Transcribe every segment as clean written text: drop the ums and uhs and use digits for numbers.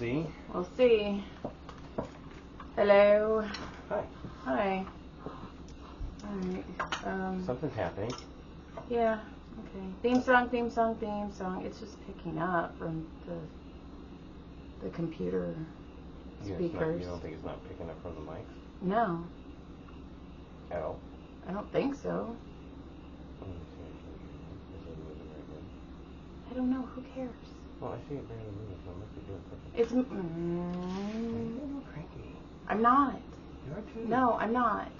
see. We'll see. Hello. Hi. Hi. Alright. Something's happening. Yeah. Okay. Theme song, theme song, theme song. It's just picking up from the computer speakers. You don't think it's not picking up from the mics? No. At all? I don't think so. I don't know. Who cares? Well, I see it barely moving, so I must be doing something. It's. You're getting cranky. I'm not. You are too. No, I'm not.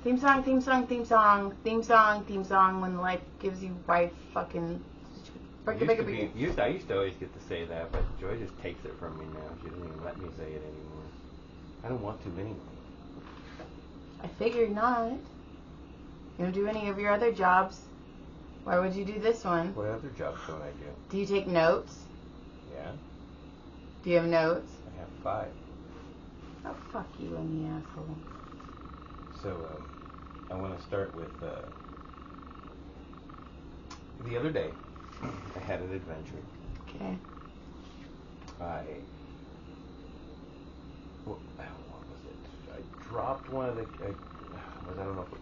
Theme song, theme song, theme song, theme song, theme song. When life gives you life, fucking. I used to always get to say that, but Joy just takes it from me now. She doesn't even let me say it anymore. I don't want to anyway. I figured not. You don't do any of your other jobs. Why would you do this one? What other jobs don't I do? Do you take notes? Yeah. Do you have notes? I have 5. Oh, fuck you and the asshole. So, I want to start with, the other day, I had an adventure. Okay. What was it? I dropped one of the, I don't know if it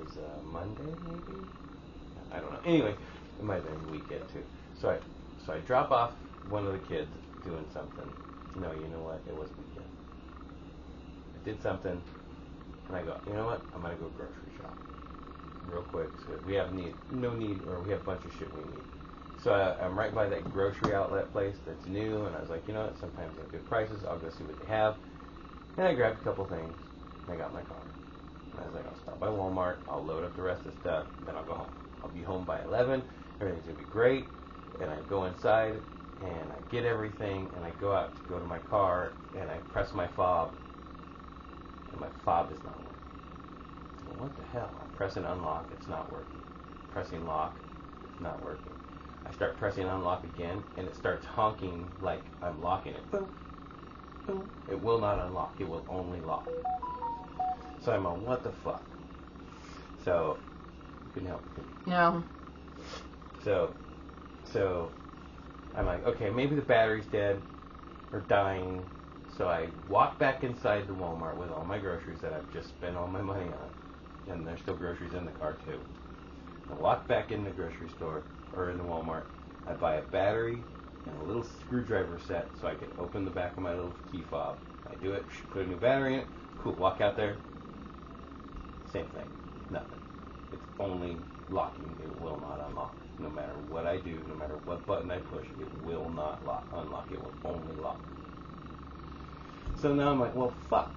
was Monday, maybe? I don't know. Anyway, it might have been weekend too. So I drop off one of the kids doing something. No, you know what? It was weekend. I did something, and I go, you know what? I'm gonna go grocery shop real quick. So we have we have a bunch of shit we need. So I'm right by that grocery outlet place that's new, and I was like, you know what? Sometimes they have good prices. I'll go see what they have. And I grabbed a couple things, and I got in my car. And I was like, I'll stop by Walmart. I'll load up the rest of the stuff, then I'll go home. I'll be home by 11. Everything's gonna be great. And I go inside, and I get everything, and I go out to go to my car, and I press my fob, and my fob is not working. Well, what the hell? I'm pressing unlock, it's not working. Pressing lock, it's not working. I start pressing unlock again, and it starts honking like I'm locking it. Boom, boom. It will not unlock. It will only lock. So I'm on, what the fuck? So, you couldn't help me. No. So I'm like, okay, maybe the battery's dead or dying. So I walk back inside the Walmart with all my groceries that I've just spent all my money on. And there's still groceries in the car too. I walk back in the grocery store, or in the Walmart. I buy a battery and a little screwdriver set so I can open the back of my little key fob. I do it, put a new battery in it, cool, walk out there. Same thing, nothing. It's only locking, it will not unlock. No matter what I do, no matter what button I push, it will not unlock, it will only lock. So now I'm like, well, fuck.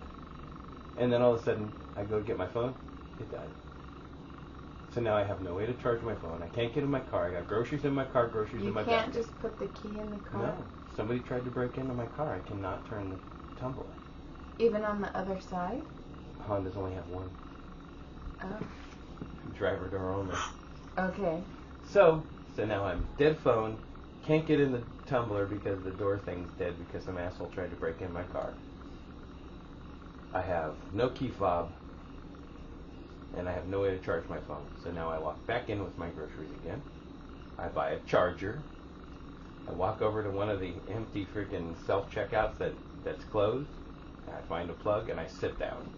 And then all of a sudden, I go get my phone, it died. So now I have no way to charge my phone. I can't get in my car. I got groceries in my car, groceries in my You bag. can't just put the key in the car? No. Somebody tried to break into my car. I cannot turn the tumbler. Even on the other side? Hondas only have one. Oh. Driver door only. Okay. So now I'm dead phone. Can't get in the tumbler because the door thing's dead because some asshole tried to break in my car. I have no key fob. And I have no way to charge my phone. So now I walk back in with my groceries again. I buy a charger. I walk over to one of the empty freaking self-checkouts that's closed. And I find a plug and I sit down.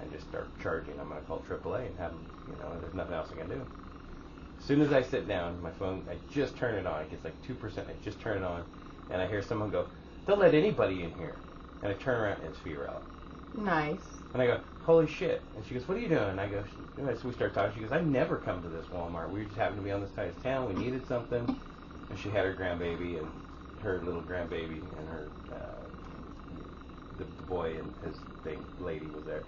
I just start charging. I'm going to call AAA and have them, there's nothing else I can do. As soon as I sit down, my phone, I just turn it on. It gets like 2%. I just turn it on. And I hear someone go, "Don't let anybody in here." And I turn around and it's Fiorella. Nice. And I go, "Holy shit." And she goes, "What are you doing?" And I go, so we start talking. She goes, "I never come to this Walmart. We just happened to be on this side of town. We needed something." And she had her grandbaby and her little grandbaby and her, the boy and his lady was there.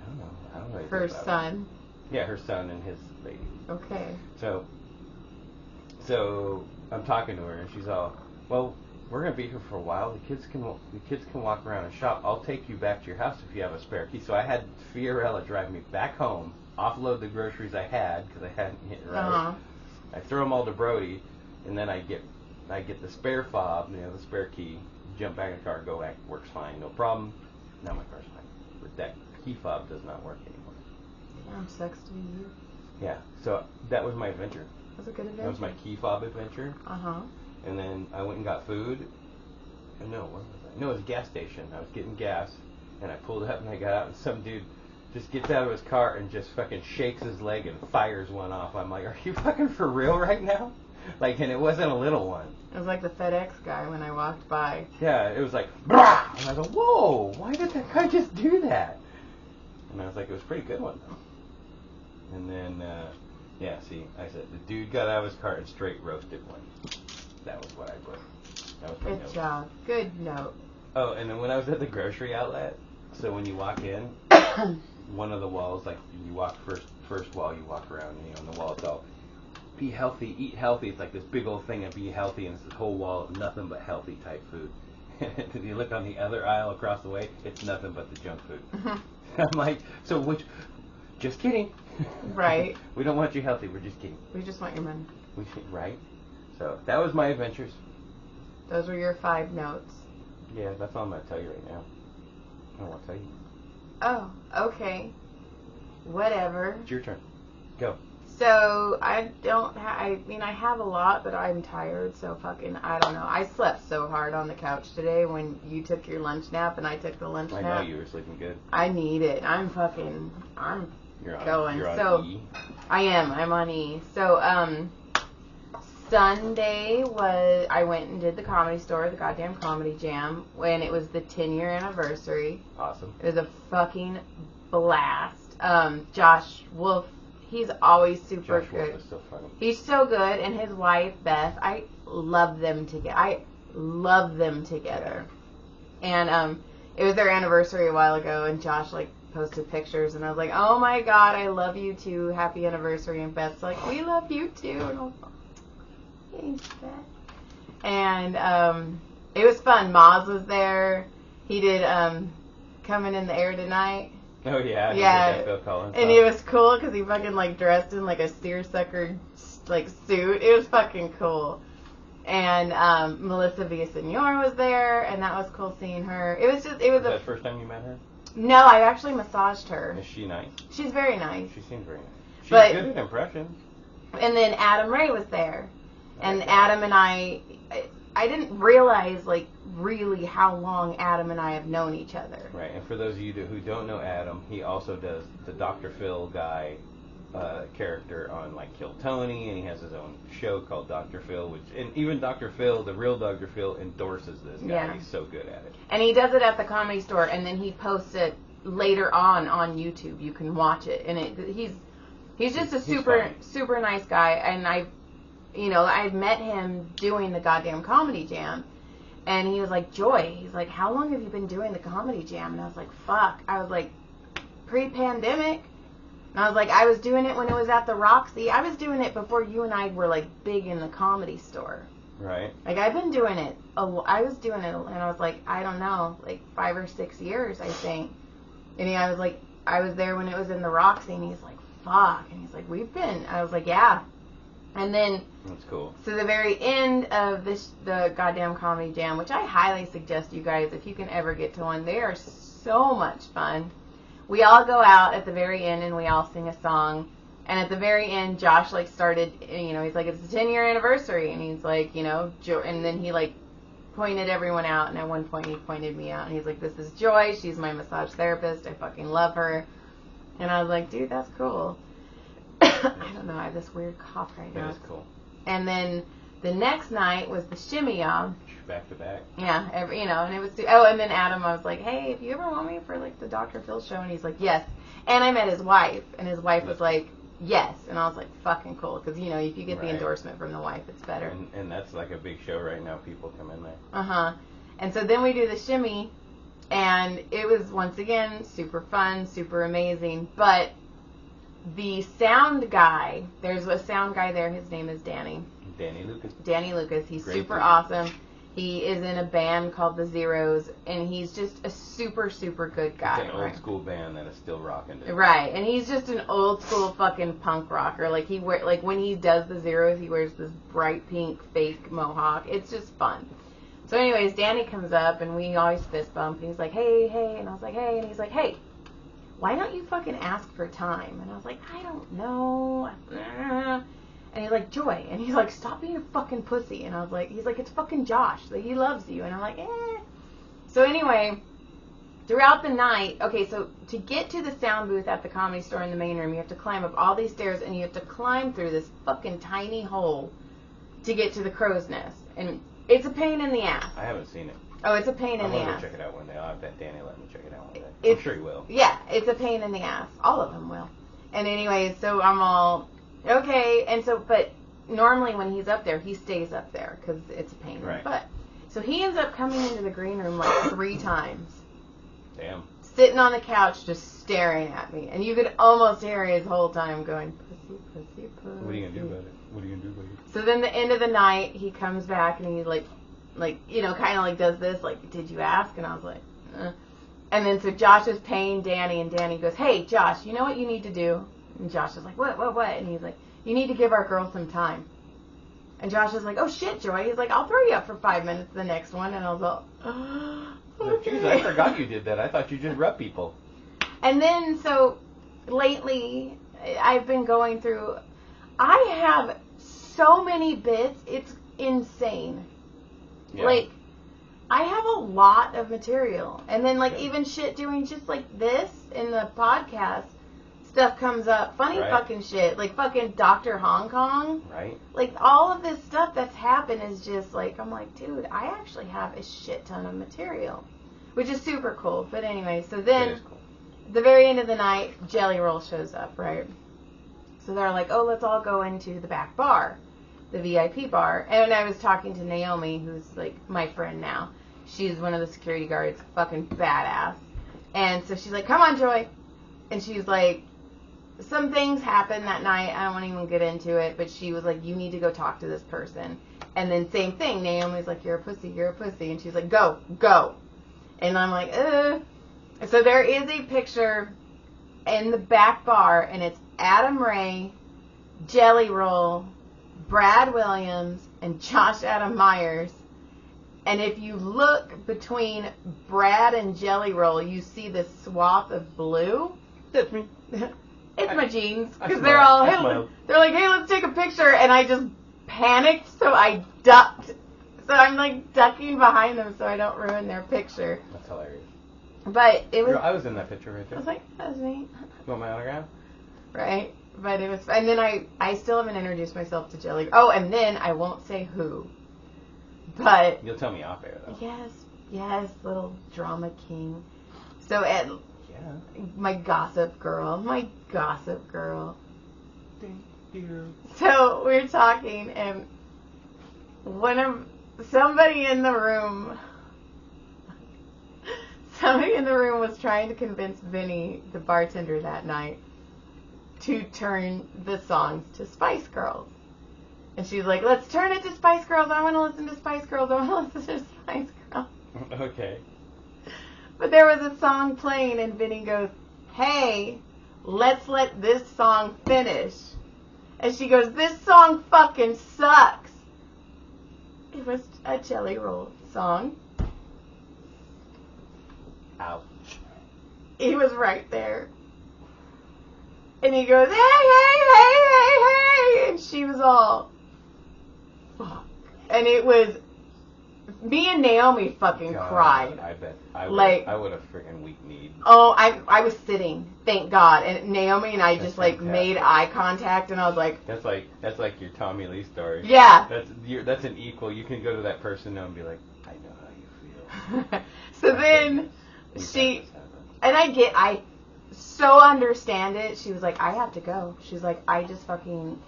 I don't know anything Her about son? it. Yeah, her son and his lady. Okay. So I'm talking to her and she's all, "Well, we're going to be here for a while. The kids can walk around and shop. I'll take you back to your house if you have a spare key." So I had Fiorella drive me back home, offload the groceries I had because I hadn't hit right. Uh-huh. I throw them all to Brody, and then I get the spare fob, the spare key, jump back in the car, go back, works fine, no problem. Now my car's fine. But that key fob does not work anymore. Damn, sucks to be you. Yeah, so that was my adventure. That was a good adventure. That was my key fob adventure. Uh-huh. And then I went and got food, No, where was I? No, it was a gas station. I was getting gas, and I pulled up and I got out, and some dude just gets out of his car and just fucking shakes his leg and fires one off. I'm like, are you fucking for real right now? Like, and it wasn't a little one. It was like the FedEx guy when I walked by. Yeah, it was like, brah! And I go, whoa, why did that guy just do that? And I was like, it was a pretty good one, though. And then, yeah, see, I said, the dude got out of his car and straight roasted one. That was what I put. That was my Good note. job. Good note. Oh, and then when I was at the grocery outlet, so when you walk in, one of the walls, like, you walk first wall, you walk around, and, on the wall it's all, be healthy, eat healthy. It's like this big old thing of be healthy, and it's this whole wall of nothing but healthy type food. And you look on the other aisle across the way, it's nothing but the junk food. I'm like, so which? Just kidding. Right. We don't want you healthy. We're just kidding. We just want your money. Right. So that was my adventures. Those were your 5 notes. Yeah, that's all I'm gonna tell you right now. I don't want to tell you. Oh, okay. Whatever. It's your turn. Go. So, I have a lot, but I'm tired, so fucking, I don't know. I slept so hard on the couch today when you took your lunch nap and I took the lunch nap. I know you were sleeping good. I need it. I'm You're on, going. You're on So, E. I'm on E. So, Sunday I went and did the Comedy Store, the goddamn Comedy Jam, when it was the 10-year anniversary. Awesome. It was a fucking blast. Josh Wolf, he's always super Josh good. Wolf is so funny. He's so good, and his wife Beth, I love them together. And it was their anniversary a while ago, and Josh posted pictures, and I was like, oh my god, I love you too, happy anniversary. And Beth's like, we love you too. And I was like, thanks, Beth. And it was fun. Moz was there. He did Coming in the Air Tonight. Oh yeah. Yeah. Phil Collins And it was cool because he fucking dressed in a seersucker suit. It was fucking cool. And Melissa Villaseñor was there, and that was cool seeing her. Was that the first time you met her? No, I actually massaged her. Is she nice? She's very nice. She seems very nice. She's But- good at impressions. And then Adam Ray was there. And Adam and I didn't realize, really how long Adam and I have known each other. Right, and for those of you who don't know Adam, he also does the Dr. Phil guy character on Kill Tony, and he has his own show called Dr. Phil, and even Dr. Phil, the real Dr. Phil, endorses this guy. Yeah. He's so good at it. And he does it at the Comedy Store, and then he posts it later on YouTube. You can watch it, and he's just a super nice guy. And I've met him doing the goddamn Comedy Jam, and he was like, Joy, he's like, how long have you been doing the Comedy Jam? And I was like, fuck. I was like, pre-pandemic. And I was like, I was doing it when it was at the Roxy. I was doing it before you and I were big in the Comedy Store. Right. I've been doing it. I was doing it, and I was like, I don't know, 5 or 6 years, I think. And I was like, I was there when it was in the Roxy, and he's like, fuck. And he's like, I was like, yeah. And then, that's cool. So the very end of the goddamn Comedy Jam, which I highly suggest you guys, if you can ever get to one, they are so much fun. We all go out at the very end, and we all sing a song. And at the very end, Josh started, he's like, it's the 10-year anniversary, and he's like, and then he pointed everyone out, and at one point he pointed me out, and he's like, this is Joy, she's my massage therapist, I fucking love her. And I was like, dude, that's cool. I don't know, I have this weird cough right now. That is cool. And then the next night was the Shimmy Y'all. Back to back. Yeah, and it was, and then Adam, I was like, hey, if you ever want me for the Dr. Phil show, and he's like, yes. And I met his wife, and his wife was like, yes. And I was like, fucking cool, because, if you get the endorsement from the wife, it's better. And that's a big show right now. People come in there. Uh-huh. And so then we do the Shimmy, and it was, once again, super fun, super amazing. But the sound guy, there's a sound guy there, his name is Danny. Danny Lucas. He's great super awesome. He is in a band called The Zeros, and he's just a super, super good guy. It's an old school band that is still rocking it. Right, and he's just an old school fucking punk rocker. When he does The Zeros, he wears this bright pink fake mohawk. It's just fun. So anyways, Danny comes up, and we always fist bump, and he's like, hey, and I was like, hey, and he's like, hey, why don't you fucking ask for time? And I was like, I don't know. And he's like, Joy. And he's like, stop being a fucking pussy. And I was like, he's like, it's fucking Josh. Like, he loves you. And I'm like, eh. So anyway, throughout the night, okay, so to get to the sound booth at the Comedy Store in the main room, you have to climb up all these stairs, and you have to climb through this fucking tiny hole to get to the crow's nest. And it's a pain in the ass. I haven't seen it. Oh, it's a pain in the I'm ass. going to check it out one day. I'll have that Danny let me check it out one day. I'm sure he will. Yeah, it's a pain in the ass. All of them will. And anyway, so I'm all, okay. And so, but normally when he's up there, he stays up there because it's a pain in the butt. So he ends up coming into the green room like 3 times. Damn. Sitting on the couch just staring at me. And you could almost hear his whole time going, pussy, pussy, pussy. What are you going to do about it? What are you going to do about it? So then the end of the night, he comes back and he like, you know, kind of like does this, like, did you ask? And I was like, And then so Josh is paying Danny, and Danny goes, hey, Josh, you know what you need to do? And Josh is like, what? And he's like, you need to give our girl some time. And Josh is like, oh, shit, Joy. He's like, I'll throw you up for 5 minutes the next one. And I was like, okay. Jeez, I forgot you did that. I thought you just rub people. And then, so, lately, I've been going through, I have so many bits, it's insane. Yeah. Like, I have a lot of material. And then, like, even shit doing just like this in the podcast, stuff comes up. Funny fucking shit. Like, fucking Dr. Hong Kong. Right. Like, all of this stuff that's happened is just, like, I'm like, dude, I actually have a shit ton of material. Which is super cool. But anyway, so then, Cool. the very end of the night, Jelly Roll shows up, right? So they're like, oh, let's all go into the back bar. The VIP bar. And I was talking to Naomi, who's like my friend now. She's one of the security guards, fucking badass. And so she's like, come on, Joy. And she's like, some things happened that night. I don't want to even get into it. But she was like, you need to go talk to this person. And then same thing. Naomi's like, you're a pussy. And she's like, go. And I'm like, So there is a picture in the back bar. And it's Adam Ray, Jelly Roll, Brad Williams, and Josh Adam Myers. And if you look between Brad and Jelly Roll, you see this swath of blue. That's me. It's my jeans. I Because they're all, smiled. they're like, hey, let's take a picture. And I just panicked, so I ducked. So I'm like ducking behind them so I don't ruin their picture. That's hilarious. But it was, Girl, I was in that picture right there. I was like, that was neat. You want my autograph? Right. But it was, and then I still haven't introduced myself to Jelly. Oh, and then I won't say who. But You'll tell me off air, though. yes, little drama king. So at my gossip girl. Thank you. So we're talking, and somebody in the room was trying to convince Vinny, the bartender that night, to turn the songs to Spice Girls. And she's like, let's turn it to Spice Girls. I want to listen to Spice Girls. Okay. But there was a song playing, and Vinny goes, hey, let's let this song finish. And she goes, this song fucking sucks. It was a Jelly Roll song. Ouch. He was right there. And he goes, hey. And she was all, fuck. And it was, me and Naomi fucking cried. I bet. I would have freaking weak-kneed. Oh, I was sitting, thank God. And Naomi and I just like fantastic. made eye contact, and I was like, That's like your Tommy Lee story. yeah. That's an equal. You can go to that person now and be like, I know how you feel. So then and I so understand it. She was like, I have to go. She's like, I just fucking,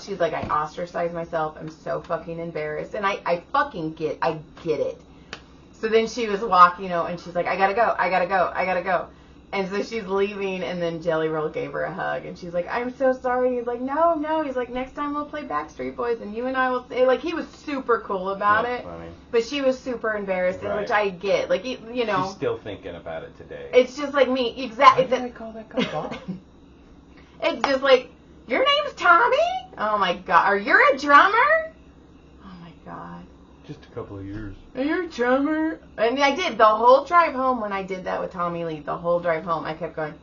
she's like, I ostracized myself. I'm so fucking embarrassed. And I fucking get it. So then she was walking, and she's like, I gotta go. And so she's leaving, and then Jelly Roll gave her a hug, and she's like, I'm so sorry. He's like, no. He's like, next time we'll play Backstreet Boys, and you and I will say, like, he was super cool about it. Funny. But she was super embarrassed, which I get. Like, She's still thinking about it today. It's just like me. Exactly. Why did I call that guy Bob? It's just like, your name's Tommy? Oh my God. Or you're a drummer? Oh my God. Just a couple of years. You're a drummer? And I did the whole drive home when I did that with Tommy Lee. The whole drive home, I kept going,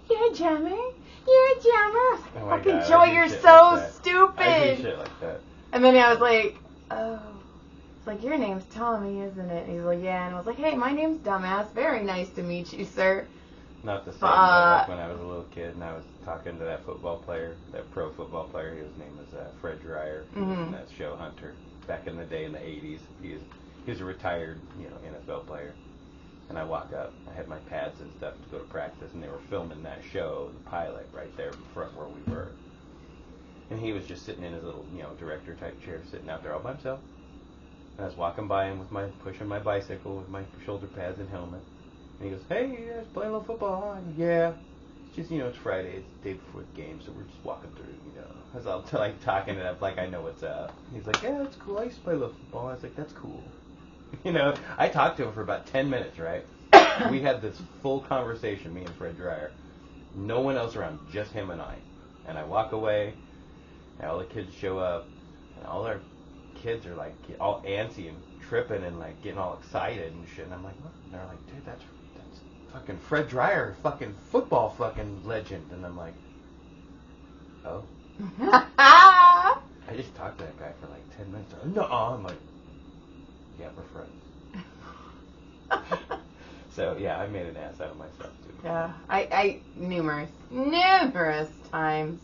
You're a jammer? You're a jammer? I was like, Oh my fucking God, I Joy, do you're shit so like that. stupid. I do shit like that. And then I was like, oh. It's like, your name's Tommy, isn't it? And he's like, yeah. And I was like, hey, my name's Dumbass. Very nice to meet you, sir. Not the same, but like when I was a little kid and I was talking to that football player, that pro football player, his name was Fred Dreyer. He was in that show Hunter back in the day in the 80s. He was a retired, NFL player. And I walked up, I had my pads and stuff to go to practice, and they were filming that show, the pilot, right there in front where we were. And he was just sitting in his little, director type chair, sitting out there all by himself. And I was walking by him pushing my bicycle with my shoulder pads and helmet. And he goes, hey, you guys playing a little football, huh? Yeah. It's just, it's Friday, it's the day before the game, so we're just walking through, I was all like talking it up like I know what's up. He's like, yeah, that's cool, I used to play a little football. I was like, that's cool. I talked to him for about 10 minutes, right? We had this full conversation, me and Fred Dreyer. No one else around, just him and I. And I walk away, and all the kids show up, and all our kids are like all antsy and tripping and like getting all excited and shit. And I'm like, what? And they're like, dude, that's fucking Fred Dreyer, fucking football fucking legend. And I'm like, oh. I just talked to that guy for like 10 minutes. No, I'm like, yeah, we're friends. So yeah, I made an ass out of myself too. Yeah, I numerous times.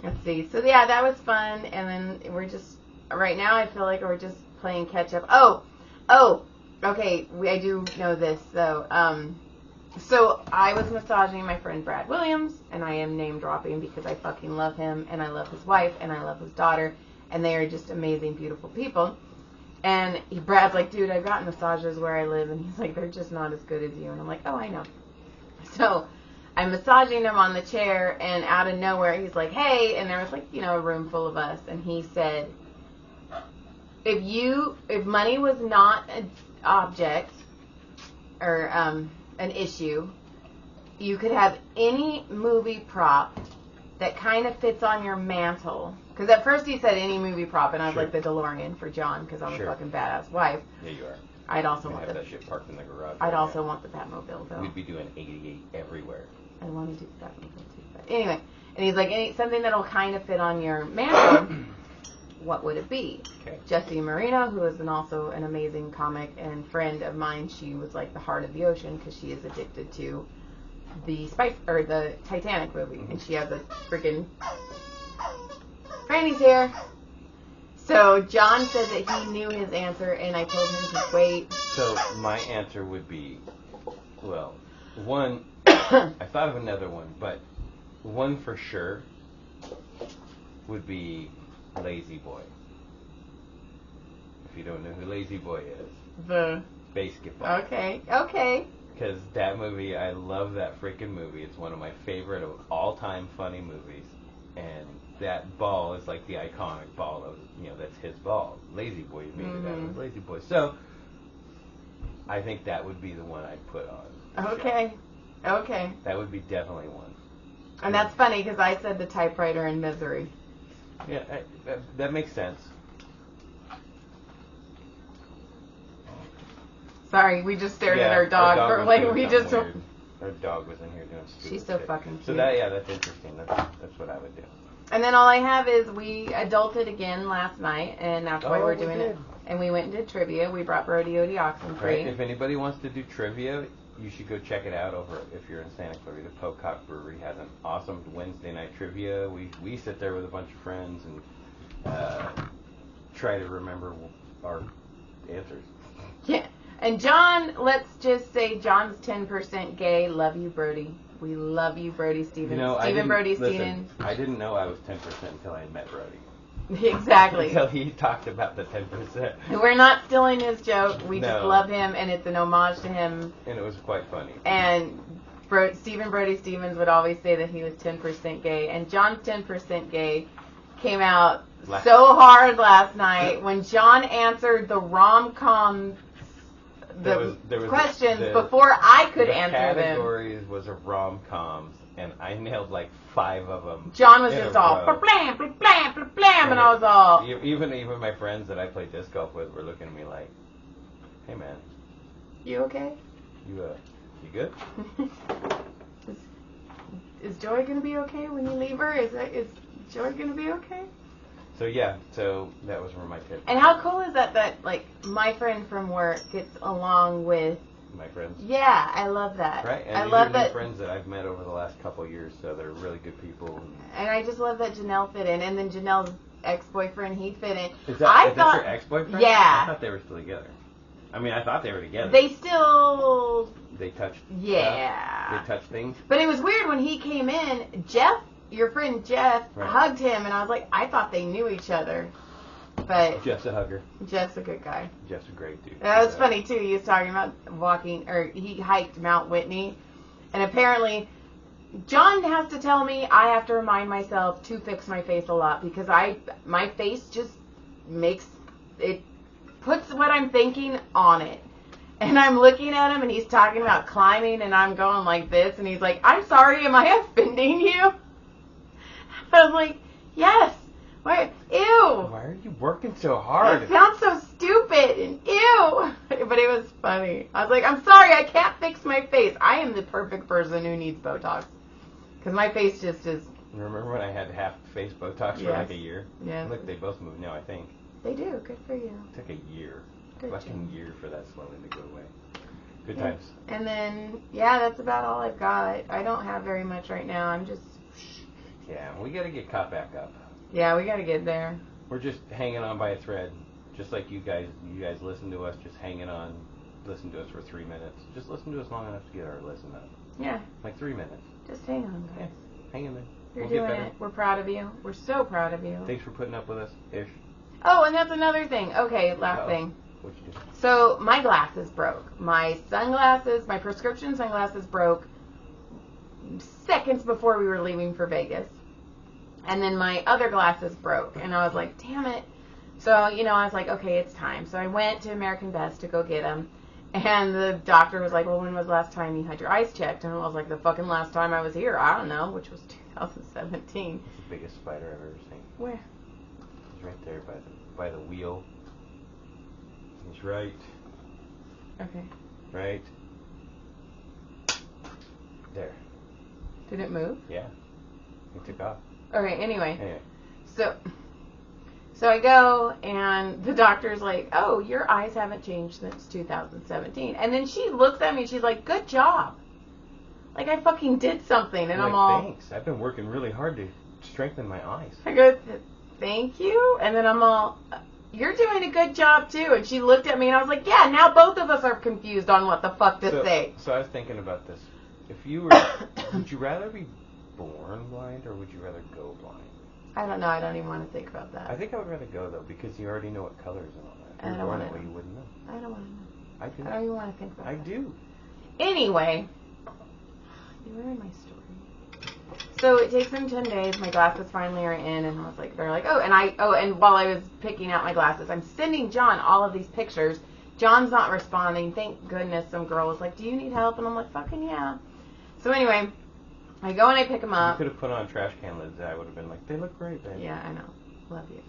Let's see. So yeah, that was fun, and then we're just right now. I feel like we're just playing catch up. Oh, okay. I do know this though. So I was massaging my friend Brad Williams, and I am name dropping because I fucking love him, and I love his wife, and I love his daughter, and they are just amazing, beautiful people. And Brad's like, dude, I've gotten massages where I live, and he's like, they're just not as good as you. And I'm like, oh, I know. So I'm massaging him on the chair, and out of nowhere, he's like, hey, and there was like, a room full of us, and he said, if money was not an object or an issue, you could have any movie prop that kind of fits on your mantle. Because at first he said any movie prop, and I was like the DeLorean for John, because I'm a fucking badass wife. Yeah, you are. I'd also want that shit parked in the garage. I'd also want the Batmobile, though. We'd be doing 88 everywhere. I want to do the Batmobile too. But anyway, and he's like, something that'll kind of fit on your mantle. What would it be? Okay. Jessie Marino, who is also an amazing comic and friend of mine, she was like the heart of the ocean because she is addicted to the the Titanic movie, and she has a freaking. Franny's here. So John said that he knew his answer, and I told him to wait. So my answer would be, well, one. I thought of another one, but one for sure would be Lazy Boy. If you don't know who Lazy Boy is, The basketball. Okay. Because that movie, I love that freaking movie. It's one of my favorite of all-time funny movies, and that ball is like the iconic ball of, that's his ball. Lazy Boy made it out of Lazy Boy. So I think that would be the one I'd put on. Okay. That would be definitely one. And that's funny because I said the typewriter in Misery. Yeah, that makes sense. Sorry, we just stared at our dog. Our dog was in here doing stupid She's so shit. fucking cute. So that's interesting. That's what I would do. And then all I have is we adulted again last night, and that's why we're doing it. And we went and did trivia. We brought Brody Odie Oxenfree. Right. If anybody wants to do trivia, you should go check it out over if you're in Santa Clarita. Pocock Brewery has an awesome Wednesday night trivia. We sit there with a bunch of friends and try to remember our answers. Yeah. And John, let's just say John's 10% gay. Love you, Brody. We love you, Brody Stevens. Brody Stevens. I didn't know I was 10% until I met Brody. Exactly. Until he talked about the 10%. We're not stealing his joke. We just love him, and it's an homage to him. And it was quite funny. And Stephen Brody Stevens would always say that he was 10% gay. And John's 10% gay came out so hard last night when John answered the rom-com questions before I could answer them. The categories was a rom-coms, and I nailed like 5 of them. John was just all blam, blam, blam, blam, and I was all. Even my friends that I play disc golf with were looking at me like, "Hey man, you okay? You good?" is Joy gonna be okay when you leave her? Is Joy gonna be okay? So yeah, that was where my tip. And how cool is that like my friend from work gets along with my friends? Yeah, I love that. Right, and I these love are that. new friends that I've met over the last couple of years, so they're really good people. And I just love that Janelle fit in, and then Janelle's ex-boyfriend, he fit in. Is that your ex-boyfriend? Yeah. I thought they were still together. I mean, I thought they were together. They still. They touched. Yeah. Stuff. They touched things. But it was weird when he came in. Jeff, your friend Jeff, hugged him, and I was like, I thought they knew each other. But Jeff's a hugger. Jeff's a good guy. Jeff's a great dude. That was funny too. He was talking about walking, or he hiked Mount Whitney, and apparently John has to tell me I have to remind myself to fix my face a lot because my face just puts what I'm thinking on it. And I'm looking at him and he's talking about climbing and I'm going like this and he's like, I'm sorry, am I offending you? I was like, yes. Why? Ew. Why are you working so hard? It sounds so stupid and ew. But it was funny. I was like, I'm sorry, I can't fix my face. I am the perfect person who needs Botox. Because my face just is. Remember when I had half face Botox for like a year? Yeah. Look, they both moved now, I think. They do. Good for you. It took a year. Good Fucking job. year for that swelling to go away. Good times. And then, yeah, that's about all I've got. I don't have very much right now. I'm just. Yeah, we got to get caught back up. Yeah, we got to get there. We're just hanging on by a thread. Just like you guys listen to us, just hanging on. Listen to us for 3 minutes. Just listen to us long enough to get our listen up. Yeah. Like 3 minutes. Just hang on, guys. Yeah, hang in there. You're We'll doing get better. it. We're proud of you. We're so proud of you. Thanks for putting up with us, Ish. Oh, and that's another thing. Okay, last thing. What'd you do? So, my glasses broke. My prescription sunglasses broke seconds before we were leaving for Vegas. And then my other glasses broke. And I was like, damn it. So, I was like, okay, it's time. So I went to American Best to go get them. And the doctor was like, well, when was the last time you had your eyes checked? And I was like, the fucking last time I was here. I don't know, which was 2017. It's the biggest spider I've ever seen. Where? He's right there by the wheel. He's right. Okay. Right. There. Did it move? Yeah. He took off. Okay, anyway. Anyway. So I go, and the doctor's like, oh, your eyes haven't changed since 2017. And then she looks at me, and she's like, good job. Like, I fucking did something, and I'm all... Thanks. I've been working really hard to strengthen my eyes. I go, thank you? And then I'm all, you're doing a good job, too. And she looked at me, and I was like, yeah, now both of us are confused on what the fuck to say. So I was thinking about this. If you were... would you rather be born blind, or would you rather go blind? I don't know. I don't even want to think about that. I think I would rather go, though, because you already know what colors and all that. I don't want to know. You wouldn't know. I don't want to know. I do. I don't even want to think about I that. do. Anyway, you ruined my story. So it takes them 10 days. My glasses finally are in, and I was like, they're like, and while I was picking out my glasses, I'm sending John all of these pictures. John's not responding. Thank goodness some girl was like, do you need help? And I'm like, fucking yeah. So anyway, I go and I pick them up. You could have put on trash can lids. I would have been like, they look great, babe. Yeah, I know. Love you.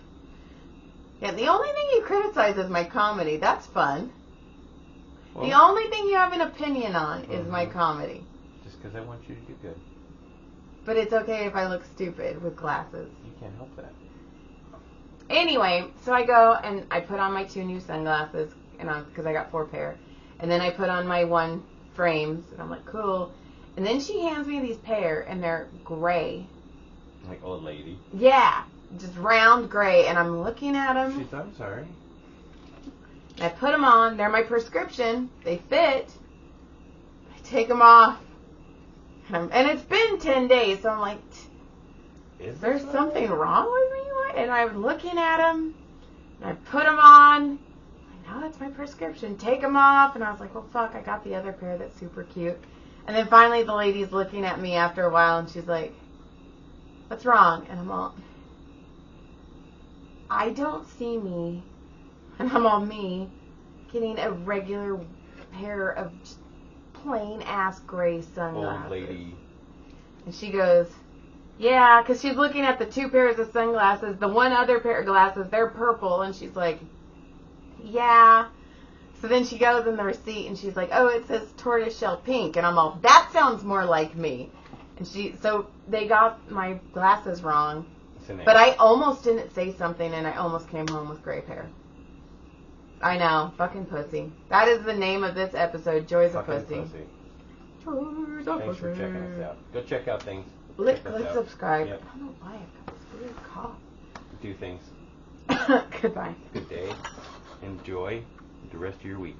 Yeah, the only thing you criticize is my comedy. That's fun. Well, the only thing you have an opinion on is my comedy. Just because I want you to do good. But it's okay if I look stupid with glasses. You can't help that. Anyway, so I go and I put on my 2 new sunglasses, because I got 4 pair. And then I put on my 1 frames, and I'm like, cool. And then she hands me these pair, and they're gray. Like old lady. Yeah, just round gray. And I'm looking at them. She said, I'm sorry. I put them on. They're my prescription. They fit. I take them off. And it's been 10 days, so I'm like, is there something wrong with me? And I'm looking at them. And I put them on. I know it's my prescription. Take them off. And I was like, well, fuck, I got the other pair that's super cute. And then finally the lady's looking at me after a while, and she's like, what's wrong? And I'm all, I don't see me, and I'm all me, getting a regular pair of just plain-ass gray sunglasses. Old lady. And she goes, yeah, because she's looking at the 2 pairs of sunglasses. The one other pair of glasses, they're purple, and she's like, yeah. So then she goes in the receipt and she's like, oh, it says tortoiseshell pink. And I'm all, that sounds more like me. And so they got my glasses wrong. It's a name. But I almost didn't say something, and I almost came home with gray hair. I know, fucking pussy. That is the name of this episode, Joys of Fucking Pussy. pussy. Thanks for checking us out. Go check out things. Click Check us out. subscribe. Yep. I don't know why I got this weird cough. Do things. Goodbye. Good day. Enjoy the rest of your week.